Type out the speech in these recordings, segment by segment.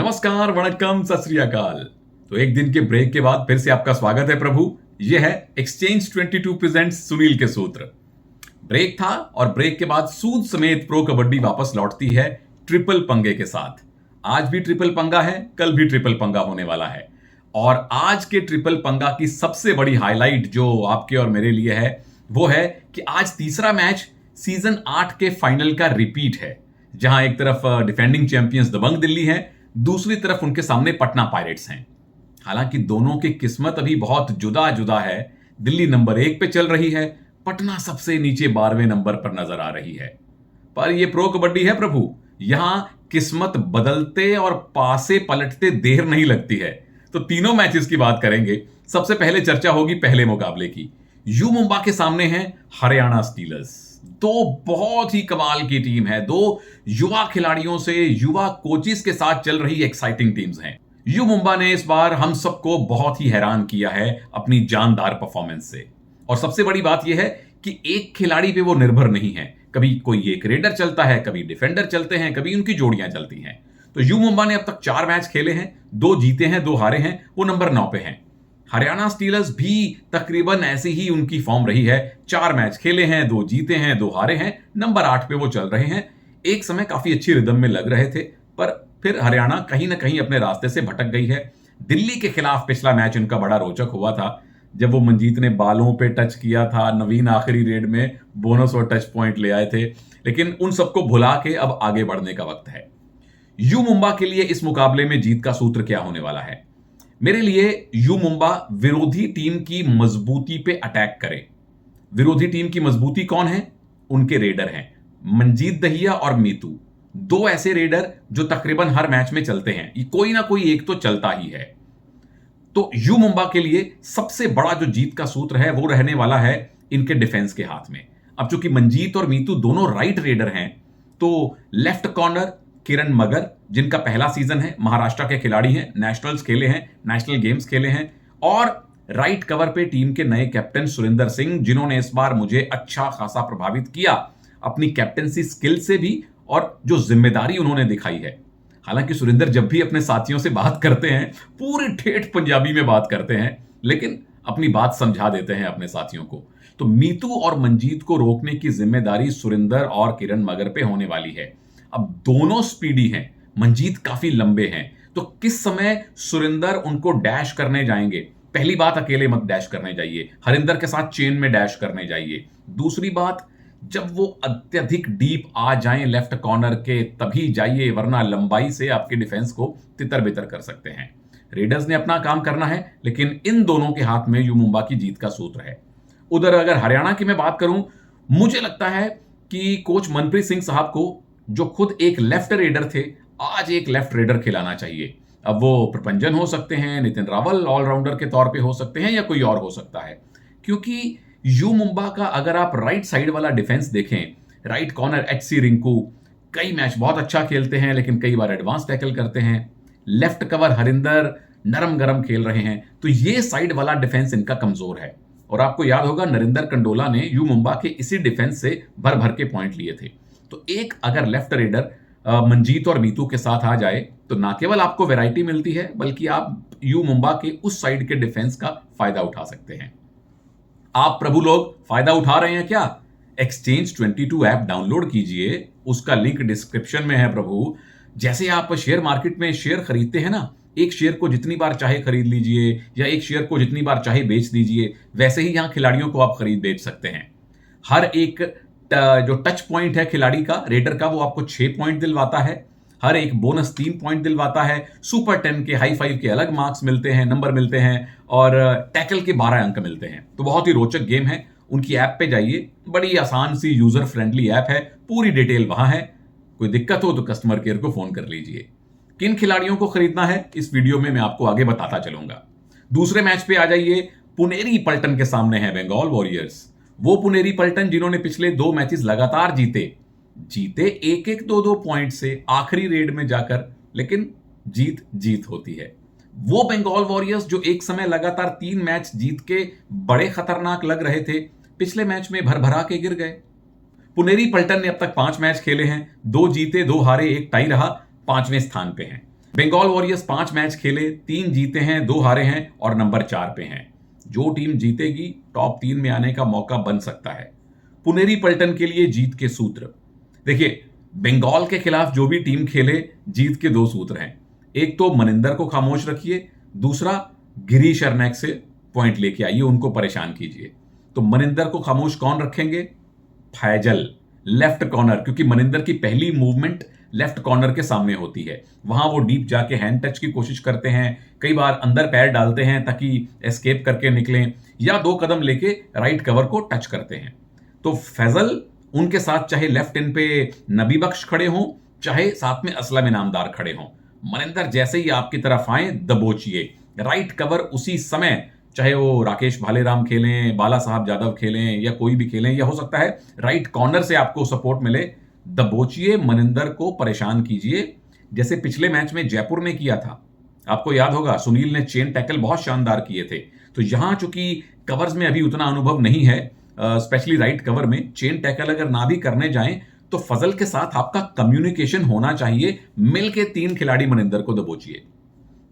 नमस्कार, वणक्कम, सत श्री अकाल। तो एक दिन के ब्रेक के बाद फिर से आपका स्वागत है प्रभु। यह है एक्सचेंज 22 प्रेजेंट्स सुनील के सूत्र। ब्रेक था और ब्रेक के बाद सूद समेत प्रो कबड्डी वापस लौटती है ट्रिपल पंगे के साथ। आज भी ट्रिपल पंगा है, कल भी ट्रिपल पंगा होने वाला है। और आज के ट्रिपल पंगा की सबसे बड़ी हाईलाइट जो आपके और मेरे लिए है वो है कि आज तीसरा मैच सीजन 8 के फाइनल का रिपीट है, जहां एक तरफ डिफेंडिंग चैंपियंस दबंग दिल्ली है, दूसरी तरफ उनके सामने पटना पायरेट्स हैं। हालांकि दोनों की किस्मत अभी बहुत जुदा जुदा है। दिल्ली नंबर 1 पे चल रही है, पटना सबसे नीचे 12वें नंबर पर नजर आ रही है। पर यह प्रो कबड्डी है प्रभु, यहां किस्मत बदलते और पासे पलटते देर नहीं लगती है। तो तीनों मैचेस की बात करेंगे। सबसे पहले चर्चा होगी पहले मुकाबले की। यू मुंबा के सामने है हरियाणा स्टीलर्स। दो बहुत ही कमाल की टीम है, दो युवा खिलाड़ियों से युवा कोचिस के साथ चल रही एक्साइटिंग टीम्स हैं। यू मुंबा ने इस बार हम सबको बहुत ही हैरान किया है अपनी जानदार परफॉर्मेंस से। और सबसे बड़ी बात यह है कि एक खिलाड़ी पे वो निर्भर नहीं है। कभी कोई एक रेडर चलता है, कभी डिफेंडर चलते हैं, कभी उनकी जोड़ियां चलती हैं। तो यू मुंबा ने अब तक 4 मैच खेले हैं, 2 जीते हैं, 2 हारे हैं, वो नंबर 9 पे हैं। हरियाणा स्टीलर्स भी तकरीबन ऐसी ही उनकी फॉर्म रही है। 4 मैच खेले हैं, 2 जीते हैं, 2 हारे हैं, नंबर 8 पे वो चल रहे हैं। एक समय काफी अच्छी रिदम में लग रहे थे, पर फिर हरियाणा कहीं ना कहीं अपने रास्ते से भटक गई है। दिल्ली के खिलाफ पिछला मैच उनका बड़ा रोचक हुआ था, जब वो मंजीत ने बालों पे टच किया था, नवीन आखिरी रेड में बोनस और टच पॉइंट ले आए थे। लेकिन उन सबको भुला के अब आगे बढ़ने का वक्त है। यू मुंबा के लिए इस मुकाबले में जीत का सूत्र क्या होने वाला है? मेरे लिए यू मुंबा विरोधी टीम की मजबूती पे अटैक करे। विरोधी टीम की मजबूती कौन है? उनके रेडर हैं मंजीत दहिया और मीतू। 2 ऐसे रेडर जो तकरीबन हर मैच में चलते हैं, ये कोई ना कोई एक तो चलता ही है। तो यू मुंबा के लिए सबसे बड़ा जो जीत का सूत्र है वो रहने वाला है इनके डिफेंस के हाथ में। अब चूंकि मंजीत और मीतू दोनों राइट रेडर हैं, तो लेफ्ट कॉर्नर किरण मगर, जिनका पहला सीजन है, महाराष्ट्र के खिलाड़ी हैं, नेशनल्स खेले हैं, नेशनल गेम्स खेले हैं। और राइट कवर पे टीम के नए कैप्टन सुरिंदर सिंह, जिन्होंने इस बार मुझे अच्छा खासा प्रभावित किया अपनी कैप्टनसी स्किल से भी और जो जिम्मेदारी उन्होंने दिखाई है। हालांकि सुरिंदर जब भी अपने साथियों से बात करते हैं पूरी ठेठ पंजाबी में बात करते हैं, लेकिन अपनी बात समझा देते हैं अपने साथियों को। तो मीतू और मंजीत को रोकने की जिम्मेदारी सुरिंदर और किरण मगर पे होने वाली है। अब दोनों स्पीडी हैं, मंजीत काफी लंबे हैं, तो किस समय सुरिंदर उनको डैश करने जाएंगे? पहली बात, अकेले मत डैश करने जाइए, हरिंदर के साथ चेन में डैश करने जाइए। दूसरी बात, जब वो अत्यधिक डीप आ जाएं लेफ्ट कॉर्नर के तभी जाइए, वरना लंबाई से आपके डिफेंस को तितर बितर कर सकते हैं। रेडर्स ने अपना काम करना है, लेकिन इन दोनों के हाथ में यू मुंबा की जीत का सूत्र है। उधर अगर हरियाणा की मैं बात करूं, मुझे लगता है कि कोच मनप्रीत सिंह साहब को, जो खुद एक लेफ्ट रेडर थे, आज एक लेफ्ट रेडर खिलाना चाहिए। अब वो प्रपंजन हो सकते हैं, नितिन रावल ऑलराउंडर के तौर पे हो सकते हैं, या कोई और हो सकता है। क्योंकि यू मुंबा का अगर आप राइट साइड वाला डिफेंस देखें, राइट कॉर्नर एचसी रिंकू कई मैच बहुत अच्छा खेलते हैं, लेकिन कई बार एडवांस टैकल करते हैं। लेफ्ट कवर हरिंदर नरम गरम खेल रहे हैं। तो ये साइड वाला डिफेंस इनका कमजोर है। और आपको याद होगा नरिंदर कंडोला ने यू मुंबा के इसी डिफेंस से भर भर के पॉइंट लिए थे। तो एक अगर लेफ्ट रेडर मंजीत और मीतू के साथ आ जाए, तो ना केवल आपको वैरायटी मिलती है, बल्कि आप यू मुंबा के उस साइड के डिफेंस का फायदा उठा सकते हैं। आप प्रभु लोग फायदा उठा रहे हैं क्या? एक्सचेंज 22 ऐप डाउनलोड कीजिए, उसका लिंक डिस्क्रिप्शन में है प्रभु। जैसे आप शेयर मार्केट में शेयर खरीदते हैं ना, एक शेयर को जितनी बार चाहे खरीद लीजिए या एक शेयर को जितनी बार चाहे बेच दीजिए, वैसे ही यहां खिलाड़ियों को आप खरीद बेच सकते हैं। हर एक जो टच पॉइंट है खिलाड़ी का, रेडर का, वो आपको 6 पॉइंट दिलवाता है। हर एक बोनस 3 पॉइंट दिलवाता है। सुपर 10 के, हाई 5 के अलग मार्क्स मिलते हैं, नंबर मिलते हैं, और टैकल के 12 अंक मिलते हैं। तो बहुत ही रोचक गेम है। उनकी ऐप पे जाइए, बड़ी आसान सी यूजर फ्रेंडली ऐप है, पूरी डिटेल वहां है। कोई दिक्कत हो तो कस्टमर केयर को फोन कर लीजिए। किन खिलाड़ियों को खरीदना है इस वीडियो में मैं आपको आगे बताता चलूंगा। दूसरे मैच पे आ जाइए। पुनेरी पल्टन के सामने है बंगाल वॉरियर्स। वो पुनेरी पल्टन जिन्होंने पिछले 2 मैचेस लगातार जीते 1-1, 2-2 पॉइंट से आखिरी रेड में जाकर, लेकिन जीत होती है। वो बंगाल वॉरियर्स जो एक समय लगातार 3 मैच जीत के बड़े खतरनाक लग रहे थे, पिछले मैच में भरभरा के गिर गए। पुनेरी पल्टन ने अब तक 5 मैच खेले हैं, 2 जीते, 2 हारे, 1 टाई रहा, 5वें स्थान पे हैं। बंगाल वॉरियर्स 5 मैच खेले, 3 जीते हैं, 2 हारे हैं और नंबर 4 पे हैं। जो टीम जीतेगी टॉप 3 में आने का मौका बन सकता है। पुनेरी पल्टन के लिए जीत के सूत्र देखिए, बंगाल के खिलाफ जो भी टीम खेले, जीत के 2 सूत्र हैं। एक तो मनिंदर को खामोश रखिए, दूसरा गिरीश अर्नैक से पॉइंट लेके आइए, उनको परेशान कीजिए। तो मनिंदर को खामोश कौन रखेंगे? फैजल, लेफ्ट कॉर्नर, क्योंकि मनिंदर की पहली मूवमेंट लेफ्ट कॉर्नर के सामने होती है। वहां वो डीप जाके हैंड टच की कोशिश करते हैं, कई बार अंदर पैर डालते हैं ताकि एस्केप करके निकलें, या 2 कदम लेके राइट कवर को टच करते हैं। तो फैजल उनके साथ चाहे लेफ्ट इन पे नबी बख्श खड़े हों, चाहे साथ में असलम इनामदार खड़े हों, मनिंदर जैसे ही आपकी तरफ आए दबोचिए। राइट कवर उसी समय, चाहे वो राकेश भालेराम खेलें, बाला साहब जादव खेलें या कोई भी खेलें, या हो सकता है राइट कॉर्नर से आपको सपोर्ट मिले, दबोचिए, मनिंदर को परेशान कीजिए, जैसे पिछले मैच में जयपुर ने किया था। आपको याद होगा सुनील ने चेन टैकल बहुत शानदार किए थे। तो यहां चूंकि कवर्स में अभी उतना अनुभव नहीं है, स्पेशली राइट कवर में चेन टैकल अगर ना भी करने जाएं, तो फजल के साथ आपका कम्युनिकेशन होना चाहिए, मिलके 3 खिलाड़ी मनिंदर को दबोचिए।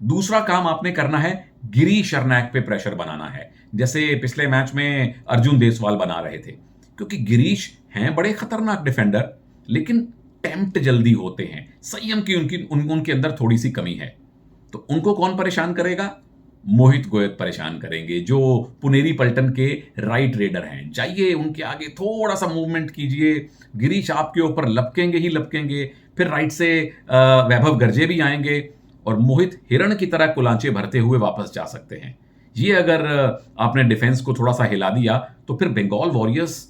दूसरा काम आपने करना है, गिरीश अर्नैक पे प्रेशर बनाना है, जैसे पिछले मैच में अर्जुन देसवाल बना रहे थे। क्योंकि गिरीश हैं बड़े खतरनाक डिफेंडर, लेकिन टेम्प्ट जल्दी होते हैं, संयम की उनके अंदर थोड़ी सी कमी है। तो उनको कौन परेशान करेगा? मोहित गोयत परेशान करेंगे, जो पुनेरी पल्टन के राइट रेडर हैं। जाइए उनके आगे थोड़ा सा मूवमेंट कीजिए, गिरीश आपके ऊपर लपकेंगे ही लपकेंगे। फिर राइट से वैभव गर्जे भी आएंगे और मोहित हिरण की तरह कुलांचे भरते हुए वापस जा सकते हैं। ये अगर आपने डिफेंस को थोड़ा सा हिला दिया, तो फिर बंगाल वॉरियर्स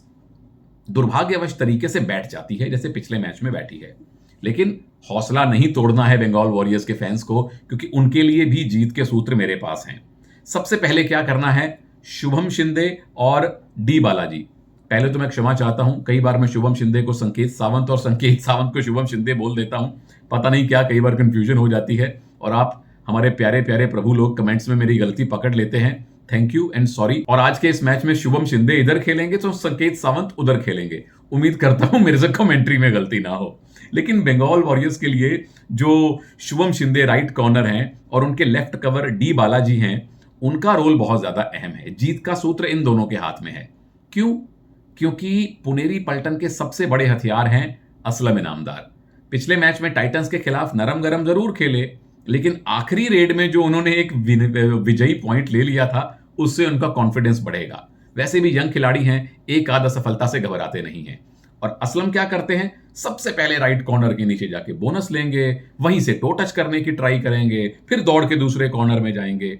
दुर्भाग्यवश तरीके से बैठ जाती है, जैसे पिछले मैच में बैठी है। लेकिन हौसला नहीं तोड़ना है बंगाल वॉरियर्स के फैंस को, क्योंकि उनके लिए भी जीत के सूत्र मेरे पास हैं। सबसे पहले क्या करना है, शुभम शिंदे और डी बालाजी। पहले तो मैं क्षमा चाहता हूं, कई बार मैं शुभम शिंदे को संकेत सावंत और संकेत सावंत को शुभम शिंदे बोल देता हूं। पता नहीं क्या कई बार कंफ्यूजन हो जाती है, और आप हमारे प्यारे प्यारे प्रभु लोग कमेंट्स में मेरी गलती पकड़ लेते हैं। Thank you and sorry. और आज के इस मैच में शुभम शिंदे इधर खेलेंगे तो संकेत सावंत उधर खेलेंगे। उम्मीद करता हूं मेरे से कमेंट्री में गलती ना हो। लेकिन बंगाल वॉरियर्स के लिए जो शुभम शिंदे राइट कॉर्नर हैं और उनके लेफ्ट कवर डी बालाजी हैं, उनका रोल बहुत ज्यादा अहम है। जीत का सूत्र इन दोनों के हाथ में है। क्यों? क्योंकि पुनेरी पल्टन के सबसे बड़े हथियार हैं असलम इनामदार। पिछले मैच में टाइटंस के खिलाफ नरम गरम जरूर खेले, लेकिन आखिरी रेड में जो उन्होंने एक विजयी पॉइंट ले लिया था, उससे उनका कॉन्फिडेंस बढ़ेगा। वैसे भी यंग खिलाड़ी हैं, एक आध असफलता से घबराते नहीं हैं। और असलम क्या करते हैं, सबसे पहले राइट कॉर्नर के नीचे जाके बोनस लेंगे, वहीं से टो टच करने की ट्राई करेंगे, फिर दौड़ के दूसरे कॉर्नर में जाएंगे।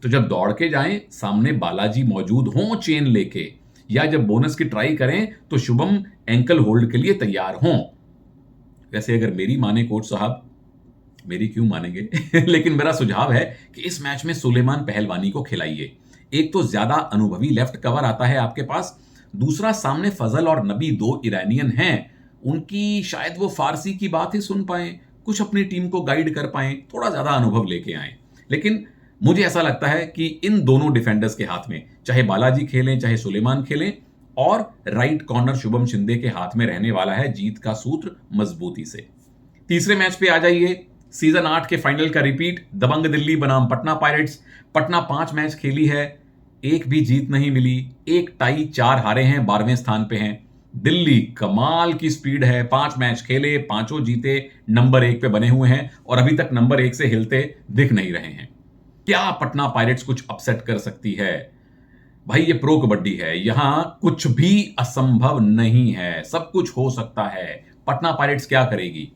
तो जब दौड़ के जाएं, सामने बालाजी मौजूद हों चेन लेके, या जब बोनस की ट्राई करें तो शुभम एंकल होल्ड के लिए तैयार हों। वैसे अगर मेरी माने कोच साहब, मेरी क्यों मानेंगे लेकिन मेरा सुझाव है कि इस मैच में सुलेमान पहलवानी को खिलाइए। एक तो ज्यादा अनुभवी लेफ्ट कवर आता है आपके पास, दूसरा सामने फजल और नबी 2 ईरानियन हैं, उनकी शायद वो फारसी की बात ही सुन पाए, कुछ अपनी टीम को गाइड कर पाए, थोड़ा ज्यादा अनुभव लेके आए। लेकिन मुझे ऐसा लगता है कि इन दोनों डिफेंडर्स के हाथ में, चाहे बालाजी खेलें चाहे सुलेमान खेलें, और राइट कॉर्नर शुभम शिंदे के हाथ में रहने वाला है जीत का सूत्र मजबूती से। तीसरे मैच पे आ जाइए, सीजन 8 के फाइनल का रिपीट, दबंग दिल्ली बनाम पटना पायरेट्स। पटना 5 मैच खेली है, एक भी जीत नहीं मिली, 1 टाई 4 हारे हैं, 12वें स्थान पे हैं। दिल्ली कमाल की स्पीड है, 5 मैच खेले, 5 जीते, नंबर 1 पे बने हुए हैं और अभी तक नंबर 1 से हिलते दिख नहीं रहे हैं। क्या पटना पायरेट्स कुछ अपसेट कर सकती है? भाई ये प्रो कबड्डी है, यहां कुछ भी असंभव नहीं है, सब कुछ हो सकता है। पटना पायरेट्स क्या करेगी?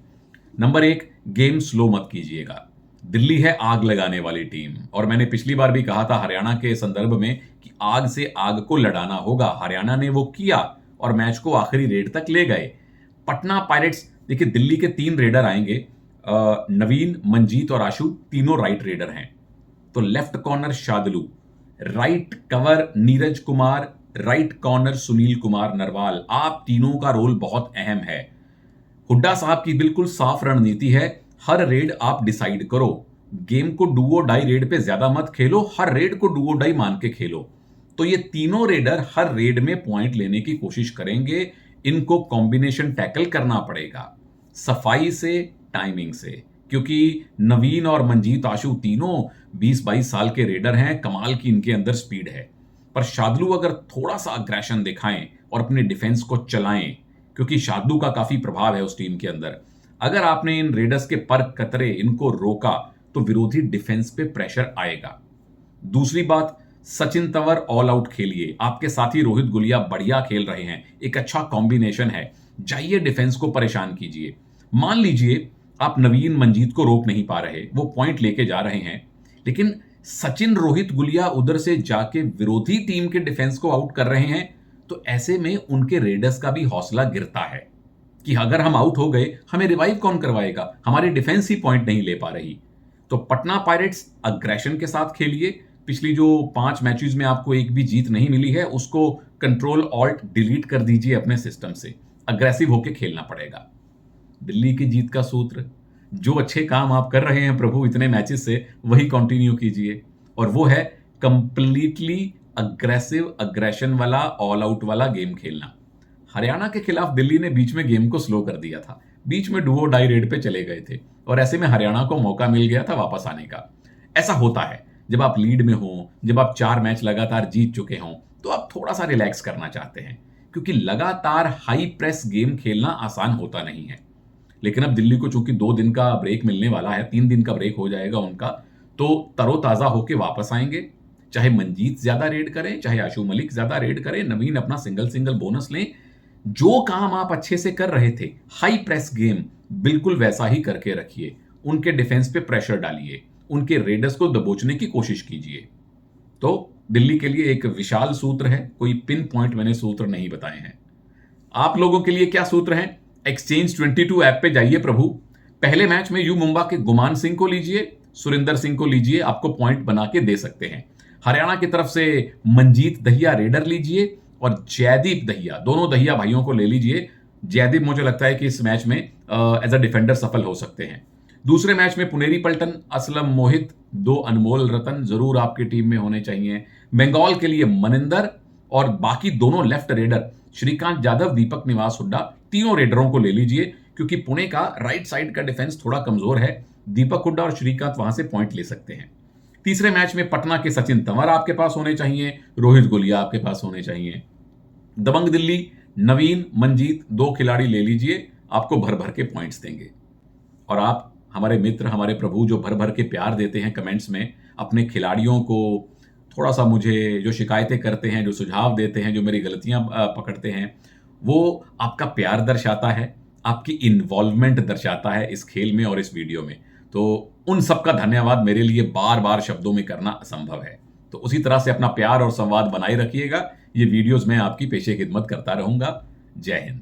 नंबर 1, गेम स्लो मत कीजिएगा। दिल्ली है आग लगाने वाली टीम, और मैंने पिछली बार भी कहा था हरियाणा के संदर्भ में कि आग से आग को लड़ाना होगा। हरियाणा ने वो किया और मैच को आखिरी रेड तक ले गए। पटना पायरेट्स, देखिए दिल्ली के 3 रेडर आएंगे, नवीन, मंजीत और आशु, तीनों राइट रेडर हैं। तो left corner Shadloo, right cover Neeraj Kumar, right corner Sunil Kumar Narwal, आप तीनों का रोल बहुत अहम है। हुड्डा साहब की बिल्कुल साफ रणनीति है, हर रेड आप डिसाइड करो, गेम को डू और डाई रेड पे ज्यादा मत खेलो, हर रेड को डू और डाई मान के खेलो। तो ये तीनों रेडर हर रेड में पॉइंट लेने की कोशिश करेंगे, इनको कॉम्बिनेशन टैकल करना पड़ेगा, सफाई से, टाइमिंग से। क्योंकि नवीन और मंजीत आशु तीनों 20-22 साल के रेडर हैं, कमाल की इनके अंदर स्पीड है। पर शार्दुल अगर थोड़ा सा अग्रेशन दिखाएं और अपने डिफेंस को चलाएं, क्योंकि शार्दुल का काफी प्रभाव है उस टीम के अंदर, अगर आपने इन रेडर्स के पर कतरे इनको रोका तो विरोधी डिफेंस पे प्रेशर आएगा। दूसरी बात, सचिन तंवर ऑल आउट खेलिए, आपके साथी रोहित गुलिया बढ़िया खेल रहे हैं, एक अच्छा कॉम्बिनेशन है, जाइए डिफेंस को परेशान कीजिए। मान लीजिए आप नवीन मंजीत को रोक नहीं पा रहे, वो पॉइंट लेके जा रहे हैं, लेकिन सचिन रोहित गुलिया उधर से जाके विरोधी टीम के डिफेंस को आउट कर रहे हैं, तो ऐसे में उनके रेडर्स का भी हौसला गिरता है कि अगर हम आउट हो गए हमें रिवाइव कौन करवाएगा, हमारी डिफेंस ही पॉइंट नहीं ले पा रही। तो पटना पायरेट्स अग्रेशन के साथ खेलिए। पिछली जो 5 मैचेस में आपको एक भी जीत नहीं मिली है, उसको कंट्रोल ऑल्ट डिलीट कर दीजिए अपने सिस्टम से, अग्रेसिव होके खेलना पड़ेगा। दिल्ली की जीत का सूत्र, जो अच्छे काम आप कर रहे हैं प्रभु इतने मैचेस से, वही कंटिन्यू कीजिए, और वो है कंप्लीटली अग्रेसिव, अग्रेशन वाला, ऑल आउट वाला गेम खेलना। हरियाणा के खिलाफ दिल्ली ने बीच में गेम को स्लो कर दिया था, बीच में डुओ डाई रेड पे चले गए थे, और ऐसे में हरियाणा को मौका मिल गया था वापस आने का। ऐसा होता है जब आप लीड में हो, जब आप 4 मैच लगातार जीत चुके हों, तो आप थोड़ा सा रिलैक्स करना चाहते हैं, क्योंकि लगातार हाई प्रेस गेम खेलना आसान होता नहीं है। लेकिन अब दिल्ली को चूंकि 2 दिन का ब्रेक मिलने वाला है, 3 दिन का ब्रेक हो जाएगा उनका, तो तरोताजा होके वापस आएंगे। चाहे मंजीत ज्यादा रेड करें, चाहे आशु मलिक ज्यादा रेड करें, नवीन अपना सिंगल सिंगल बोनस लें, जो काम आप अच्छे से कर रहे थे, हाई प्रेस गेम, बिल्कुल वैसा ही करके रखिए। उनके डिफेंस पे प्रेशर डालिए, उनके रेडर्स को दबोचने की कोशिश कीजिए। तो दिल्ली के लिए एक विशाल सूत्र है, कोई पिन पॉइंट मैंने सूत्र नहीं बताए हैं। आप लोगों के लिए क्या सूत्र हैं? एक्सचेंज 22 ऐप पे जाइए प्रभु। पहले मैच में यू मुंबा के गुमान सिंह को लीजिए, सुरिंदर सिंह को लीजिए, आपको पॉइंट बना के दे सकते हैं। हरियाणा की तरफ से मंजीत दहिया रेडर लीजिए, और जयदीप दहिया, दोनों दहिया भाइयों को ले लीजिए। जयदीप मुझे लगता है कि इस मैच में एज अ डिफेंडर सफल हो सकते हैं। दूसरे मैच में पुनेरी पल्टन, असलम मोहित, 2 अनमोल रतन जरूर आपकी टीम में होने चाहिए। बंगाल के लिए मनिंदर, और बाकी दोनों लेफ्ट रेडर श्रीकांत जाधव, दीपक निवास हुड्डा, तीनों रेडरों को ले लीजिए, क्योंकि पुणे का राइट साइड का डिफेंस थोड़ा कमजोर है। दीपक हुड्डा और श्रीकांत वहां से पॉइंट ले सकते हैं। तीसरे मैच में पटना के सचिन तंवर आपके पास होने चाहिए, रोहित गुलिया आपके पास होने चाहिए। दबंग दिल्ली, नवीन, मंजीत, 2 खिलाड़ी ले लीजिए, आपको भर भर के पॉइंट्स देंगे। और आप हमारे मित्र, हमारे प्रभु जो भर भर के प्यार देते हैं कमेंट्स में, अपने खिलाड़ियों को थोड़ा सा, मुझे जो शिकायतें करते हैं, जो सुझाव देते हैं, जो मेरी गलतियां पकड़ते हैं, वो आपका प्यार दर्शाता है, आपकी इन्वॉल्वमेंट दर्शाता है इस खेल में और इस वीडियो में। तो उन सबका धन्यवाद मेरे लिए बार बार शब्दों में करना असंभव है। तो उसी तरह से अपना प्यार और संवाद बनाए रखिएगा। ये वीडियोस मैं आपकी पेशे खिदमत करता रहूंगा। जय हिंद।